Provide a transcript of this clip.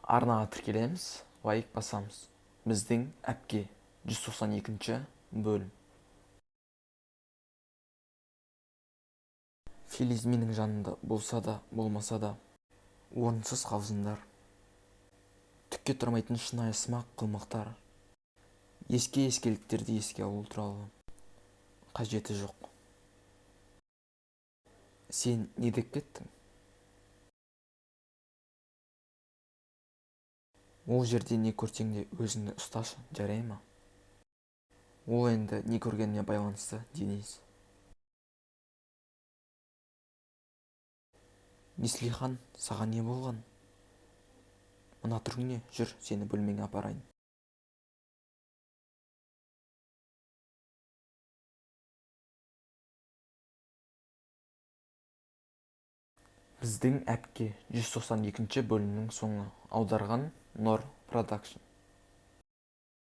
Арнаға тіркелеміз, лайк басамыз. Біздің әпке 192 бөлім. Фелиз менің жанымда болса да, болмаса да, орынсыз қалжыңдар, түкке тұрмайтын шынайы сымақ қылмақтар, еске ескеліктерді еске алу туралы қажеті жоқ. Сен не деп кеттің? Ол жерде не көрсең де өзіңді ұсташы, жарай ма? Ол енді не көргеніне байланысты, Денис. Неслихан, саған не болған? Мына түрің не? Жүр, сені бөлмеңе апарайын. Біздің әпке 192 бөлімнің соңы. Аударған Нор Продакшн.